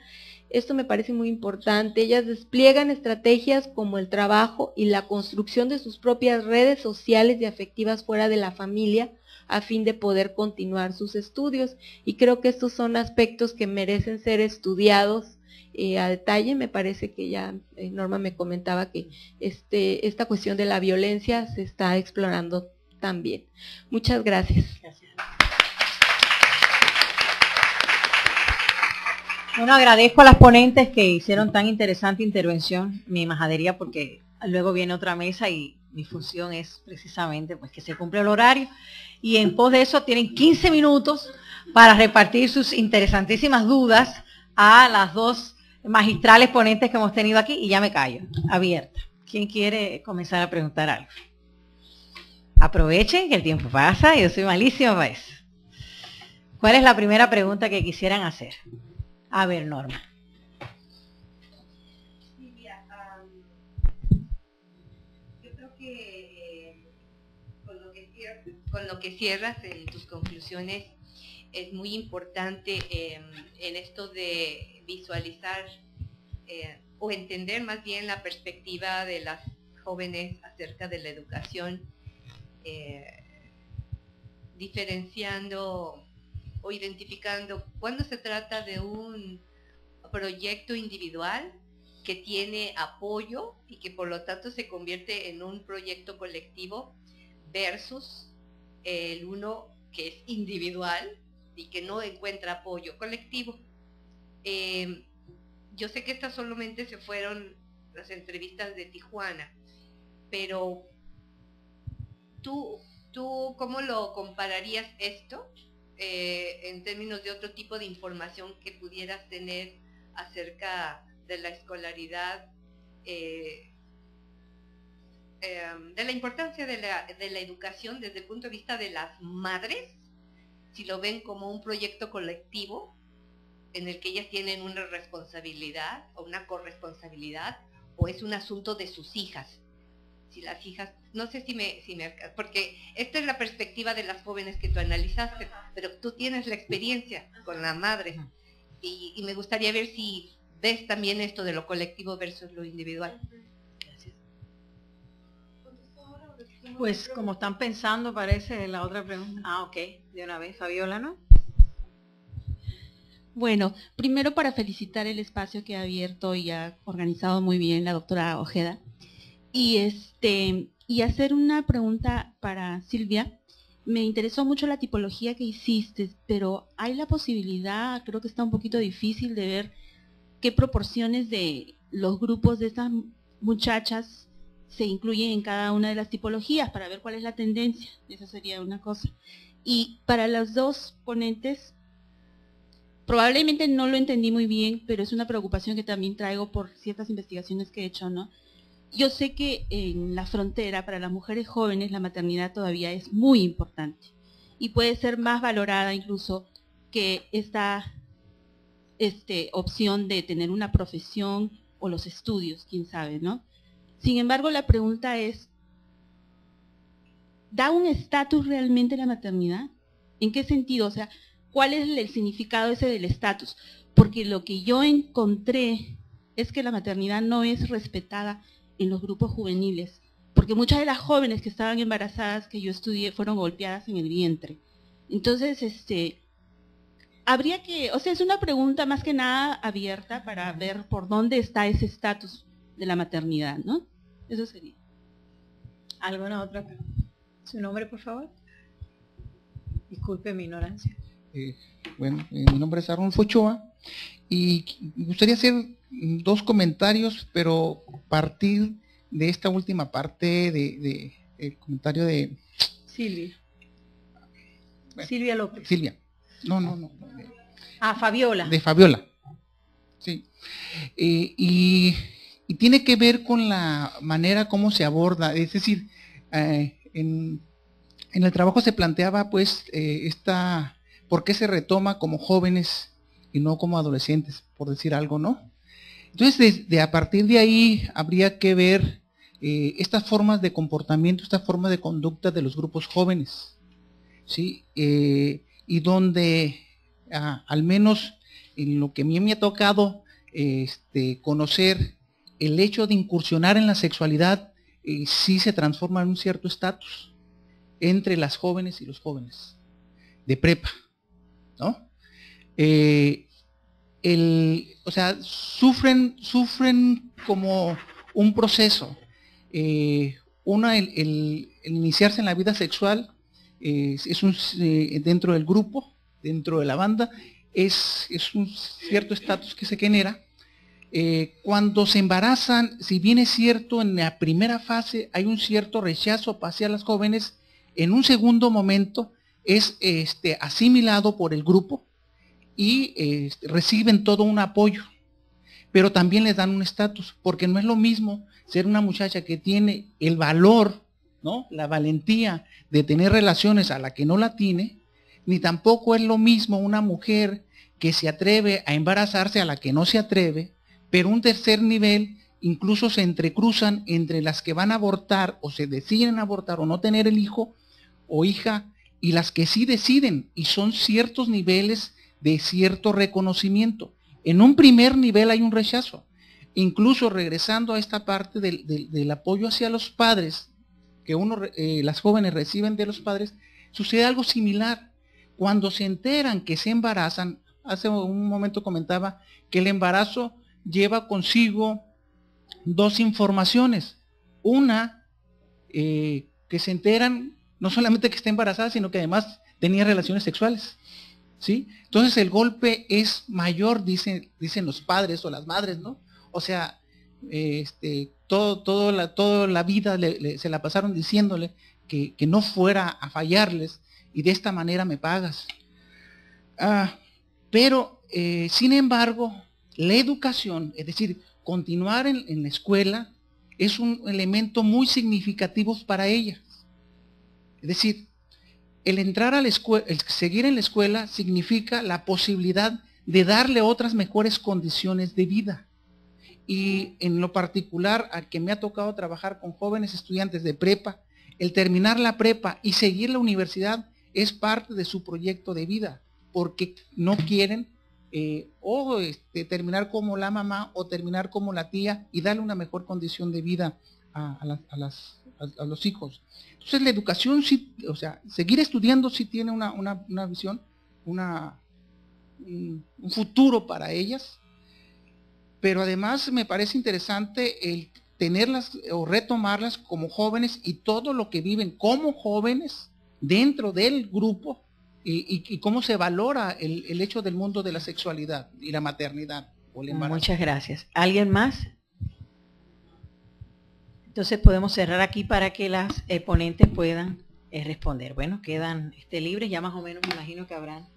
esto me parece muy importante, ellas despliegan estrategias como el trabajo y la construcción de sus propias redes sociales y afectivas fuera de la familia, a fin de poder continuar sus estudios, y creo que estos son aspectos que merecen ser estudiados a detalle. Me parece que ya Norma me comentaba que esta cuestión de la violencia se está explorando también. Muchas gracias. Gracias. Bueno, agradezco a las ponentes que hicieron tan interesante intervención, mi majadería, porque luego viene otra mesa y mi función es precisamente pues que se cumpla el horario, y en pos de eso tienen 15 minutos para repartir sus interesantísimas dudas a las dos magistrales ponentes que hemos tenido aquí, y ya me callo, abierta. ¿Quién quiere comenzar a preguntar algo? Aprovechen que el tiempo pasa, yo soy malísima para eso. ¿Cuál es la primera pregunta que quisieran hacer? A ver, Norma. Silvia, yo creo que con lo que cierras en tus conclusiones es muy importante en esto de visualizar o entender más bien la perspectiva de las jóvenes acerca de la educación, diferenciando o identificando cuando se trata de un proyecto individual que tiene apoyo y que por lo tanto se convierte en un proyecto colectivo versus el uno que es individual y que no encuentra apoyo colectivo. Yo sé que estas solamente se fueron las entrevistas de Tijuana, pero ¿tú cómo lo compararías esto en términos de otro tipo de información que pudieras tener acerca de la escolaridad, de la importancia de la educación desde el punto de vista de las madres, si lo ven como un proyecto colectivo en el que ellas tienen una responsabilidad o una corresponsabilidad, o es un asunto de sus hijas? Si las hijas, no sé si me porque esta es la perspectiva de las jóvenes que tú analizaste, pero tú tienes la experiencia con la madre, y me gustaría ver si ves también esto de lo colectivo versus lo individual. Gracias. Pues como están pensando, parece la otra pregunta. Ah, ok, de una vez, Fabiola, ¿no? Bueno, primero para felicitar el espacio que ha abierto y ha organizado muy bien la doctora Ojeda. Y hacer una pregunta para Silvia. Me interesó mucho la tipología que hiciste, pero hay la posibilidad, creo que está un poquito difícil de ver qué proporciones de los grupos de estas muchachas se incluyen en cada una de las tipologías para ver cuál es la tendencia. Esa sería una cosa. Y para los dos ponentes, probablemente no lo entendí muy bien, pero es una preocupación que también traigo por ciertas investigaciones que he hecho, ¿no? Yo sé que en la frontera, para las mujeres jóvenes, la maternidad todavía es muy importante y puede ser más valorada incluso que esta opción de tener una profesión o los estudios, quién sabe, ¿no? Sin embargo, la pregunta es, ¿da un estatus realmente la maternidad? ¿En qué sentido? O sea, ¿cuál es el significado ese del estatus? Porque lo que yo encontré es que la maternidad no es respetada en los grupos juveniles, porque muchas de las jóvenes que estaban embarazadas que yo estudié fueron golpeadas en el vientre. Entonces, habría que, o sea, es una pregunta más que nada abierta para ver por dónde está ese estatus de la maternidad, ¿no? Eso sería. ¿Alguna otra pregunta? ¿Su nombre, por favor? Disculpe mi ignorancia. Bueno, mi nombre es Arnulfo Ochoa y me gustaría hacer dos comentarios, pero partir de esta última parte el comentario de Silvia. Bueno, Silvia López. Silvia. No. Fabiola. De Fabiola. Sí. Y tiene que ver con la manera como se aborda, es decir, en el trabajo se planteaba pues ¿por qué se retoma como jóvenes y no como adolescentes, por decir algo, ¿no? Entonces, a partir de ahí habría que ver estas formas de comportamiento, esta forma de conducta de los grupos jóvenes, ¿sí? Y donde, al menos en lo que a mí me ha tocado conocer, el hecho de incursionar en la sexualidad sí se transforma en un cierto estatus entre las jóvenes y los jóvenes de prepa, ¿no? O sea, sufren como un proceso. El iniciarse en la vida sexual dentro del grupo, dentro de la banda, es un cierto estatus que se genera. Cuando se embarazan, si bien es cierto, en la primera fase hay un cierto rechazo hacia las jóvenes, en un segundo momento es asimilado por el grupo y reciben todo un apoyo. pero también les dan un estatus, porque no es lo mismo ser una muchacha que tiene el valor, ¿no?, la valentía de tener relaciones a la que no la tiene, ni tampoco es lo mismo una mujer que se atreve a embarazarse a la que no se atreve, pero un tercer nivel incluso se entrecruzan entre las que van a abortar o se deciden abortar o no tener el hijo o hija, y las que sí deciden, y son ciertos niveles de cierto reconocimiento. En un primer nivel hay un rechazo. Incluso regresando a esta parte del apoyo hacia los padres, que las jóvenes reciben de los padres, sucede algo similar. Cuando se enteran que se embarazan, hace un momento comentaba que el embarazo lleva consigo dos informaciones. Una, que se enteran no solamente que está embarazada, sino que además tenía relaciones sexuales, ¿sí? Entonces el golpe es mayor, dicen los padres o las madres, ¿no? O sea, toda la vida se la pasaron diciéndole que no fuera a fallarles, y de esta manera me pagas. Pero, sin embargo, la educación, es decir, continuar en la escuela, es un elemento muy significativo para ella. Es decir, el entrar a la escuela, el seguir en la escuela, significa la posibilidad de darle otras mejores condiciones de vida. Y en lo particular, a que me ha tocado trabajar con jóvenes estudiantes de prepa, el terminar la prepa y seguir la universidad es parte de su proyecto de vida, porque no quieren terminar como la mamá o terminar como la tía y darle una mejor condición de vida a los hijos. Entonces la educación sí, o sea, seguir estudiando sí tiene una visión, un futuro para ellas, pero además me parece interesante el tenerlas o retomarlas como jóvenes y todo lo que viven como jóvenes dentro del grupo, y cómo se valora el hecho del mundo de la sexualidad y la maternidad o el embarazo. Muchas gracias. ¿Alguien más? Entonces podemos cerrar aquí para que las ponentes puedan responder. Bueno, quedan libres, ya más o menos me imagino que habrán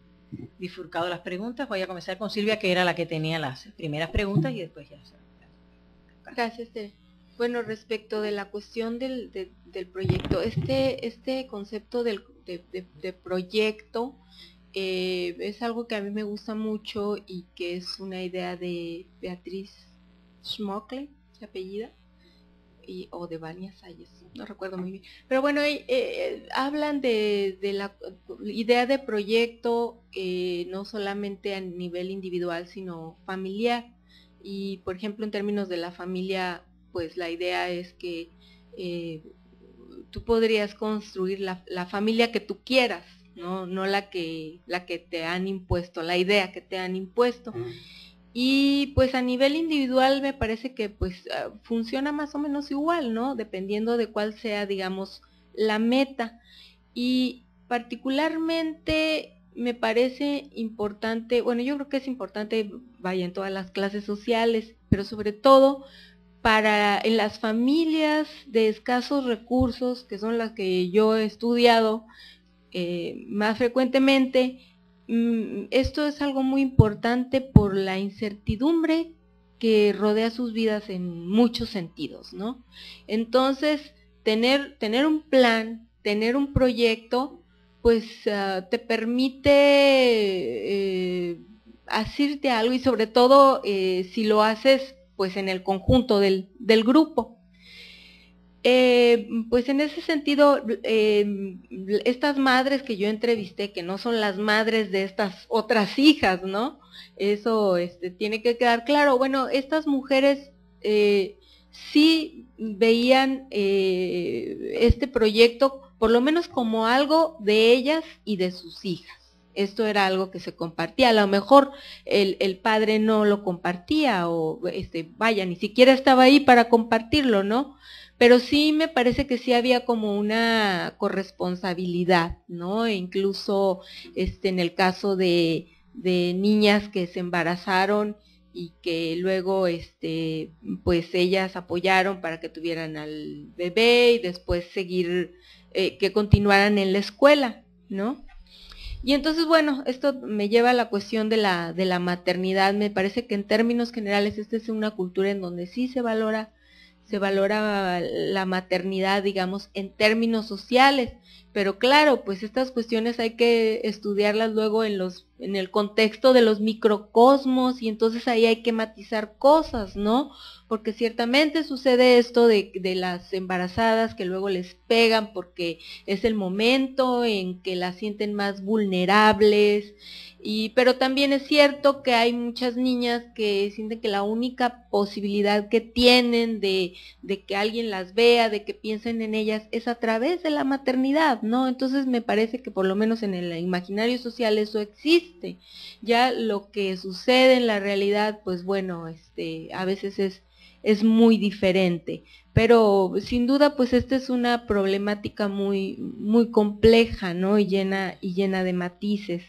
bifurcado las preguntas. Voy a comenzar con Silvia, que era la que tenía las primeras preguntas, y después ya se... Gracias, Tere. Bueno, respecto de la cuestión del proyecto, este concepto de proyecto es algo que a mí me gusta mucho y que es una idea de Beatriz Schmockle, se apellida, o de Vania Salles, no recuerdo muy bien. Pero bueno, hablan de la idea de proyecto, no solamente a nivel individual, sino familiar. Y por ejemplo, en términos de la familia, pues la idea es que tú podrías construir la familia que tú quieras, no la que te han impuesto, la idea que te han impuesto. Y pues a nivel individual me parece que pues funciona más o menos igual, ¿no? Dependiendo de cuál sea, digamos, la meta. Y particularmente me parece importante, bueno, yo creo que es importante, vaya, en todas las clases sociales, pero sobre todo en las familias de escasos recursos, que son las que yo he estudiado más frecuentemente. Esto es algo muy importante por la incertidumbre que rodea sus vidas en muchos sentidos, ¿no? Entonces, tener un plan, tener un proyecto, pues te permite hacerte algo, y sobre todo si lo haces pues en el conjunto del grupo. Pues en ese sentido, estas madres que yo entrevisté, que no son las madres de estas otras hijas, ¿no? Eso tiene que quedar claro. Bueno, estas mujeres sí veían este proyecto por lo menos como algo de ellas y de sus hijas. Esto era algo que se compartía. A lo mejor el padre no lo compartía, o vaya, ni siquiera estaba ahí para compartirlo, ¿no? Pero sí me parece que sí había como una corresponsabilidad, ¿no? E incluso en el caso de niñas que se embarazaron y que luego pues ellas apoyaron para que tuvieran al bebé y después seguir, que continuaran en la escuela, ¿no? Y entonces, bueno, esto me lleva a la cuestión de la maternidad. Me parece que en términos generales esta es una cultura en donde sí se valora la maternidad, digamos, en términos sociales, pero claro, pues estas cuestiones hay que estudiarlas luego en el contexto de los microcosmos, y entonces ahí hay que matizar cosas, ¿no? Porque ciertamente sucede esto de las embarazadas que luego les pegan porque es el momento en que las sienten más vulnerables, pero también es cierto que hay muchas niñas que sienten que la única posibilidad que tienen de que alguien las vea, de que piensen en ellas, es a través de la maternidad, ¿no? Entonces me parece que por lo menos en el imaginario social eso existe. Ya lo que sucede en la realidad, pues bueno, a veces es muy diferente. Pero sin duda, pues esta es una problemática muy, muy compleja, ¿no? Y llena de matices.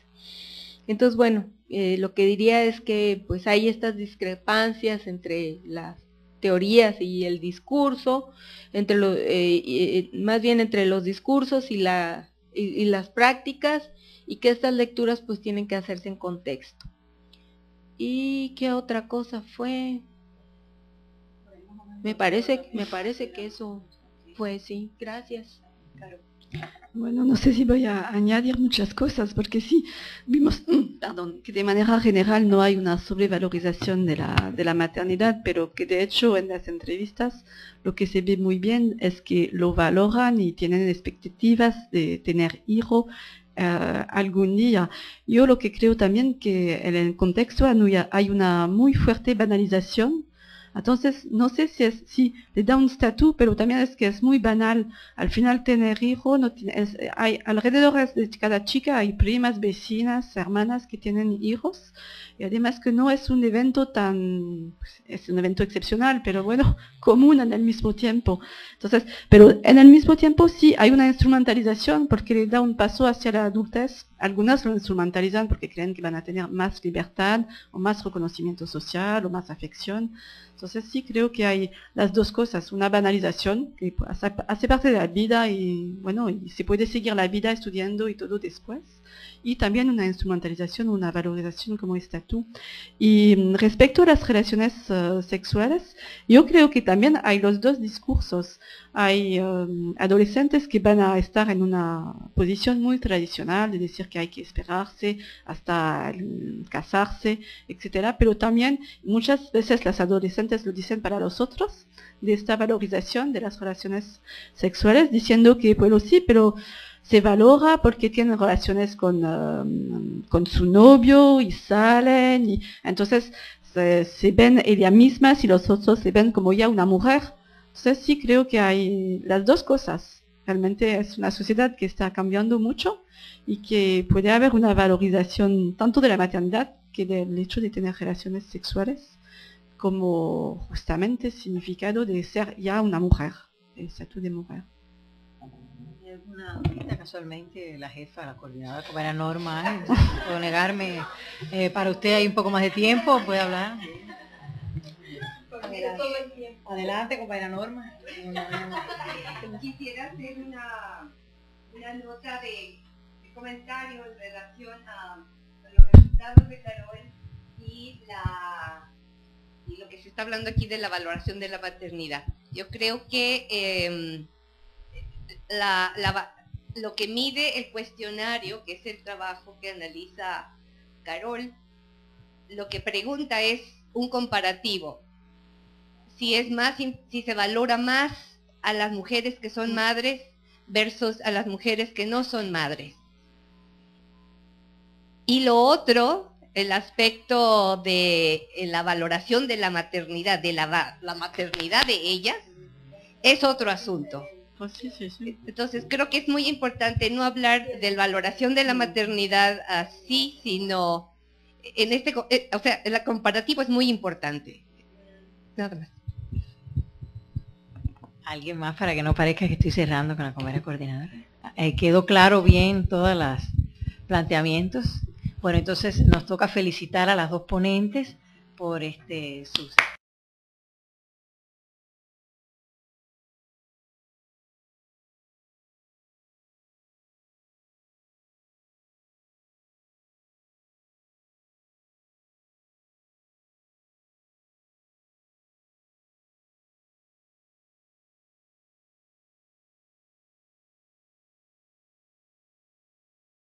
Entonces, bueno, lo que diría es que pues hay estas discrepancias entre las teorías y el discurso, más bien entre los discursos y las prácticas, y que estas lecturas pues tienen que hacerse en contexto. ¿Y qué otra cosa fue? Me parece que eso fue, sí. Gracias. Bueno, no sé si voy a añadir muchas cosas, porque sí, vimos que de manera general no hay una sobrevalorización de la maternidad, pero que de hecho en las entrevistas lo que se ve muy bien es que lo valoran y tienen expectativas de tener hijo algún día. Yo lo que creo también que en el contexto hay una muy fuerte banalización. Entonces, no sé si le da un estatus, pero también es que es muy banal. Al final tener hijo, hay alrededor de cada chica hay primas, vecinas, hermanas que tienen hijos. Y además que no es un evento es un evento excepcional, pero bueno, común en el mismo tiempo. Entonces, pero en el mismo tiempo sí hay una instrumentalización porque le da un paso hacia la adultez. Algunas lo instrumentalizan porque creen que van a tener más libertad o más reconocimiento social o más afección. Entonces sí creo que hay las dos cosas, una banalización que hace parte de la vida y bueno, y se puede seguir la vida estudiando y todo después, y también una instrumentalización, una valorización como estatus. Y respecto a las relaciones sexuales, yo creo que también hay los dos discursos. Hay adolescentes que van a estar en una posición muy tradicional de decir que hay que esperarse hasta casarse, etcétera, pero también muchas veces las adolescentes lo dicen para los otros, de esta valorización de las relaciones sexuales, diciendo que bueno sí, pero se valora porque tienen relaciones con su novio y salen, y entonces se ven ellas mismas y los otros se ven como ya una mujer. Entonces sí creo que hay las dos cosas. Realmente es una sociedad que está cambiando mucho y que puede haber una valorización tanto de la maternidad que del hecho de tener relaciones sexuales como justamente significado de ser ya una mujer, el estatus de mujer. Ahorita casualmente la jefa, la coordinadora, compañera Norma, puedo negarme, para usted hay un poco más de tiempo, puede hablar. Adelante, compañera Norma. Quisiera hacer una nota de comentario en relación a los resultados de Carol y lo que se está hablando aquí de la valoración de la maternidad. Yo creo que lo que mide el cuestionario, que es el trabajo que analiza Carol, lo que pregunta es un comparativo. Si se valora más a las mujeres que son madres versus a las mujeres que no son madres. Y lo otro, el aspecto de la valoración de la maternidad, de la maternidad de ellas, es otro asunto. Sí. Entonces creo que es muy importante no hablar de la valoración de la maternidad así, sino en el comparativo es muy importante. Nada más. ¿Alguien más para que no parezca que estoy cerrando con la compañera coordinadora? ¿Quedó claro bien todos los planteamientos? Bueno, entonces nos toca felicitar a las dos ponentes por sus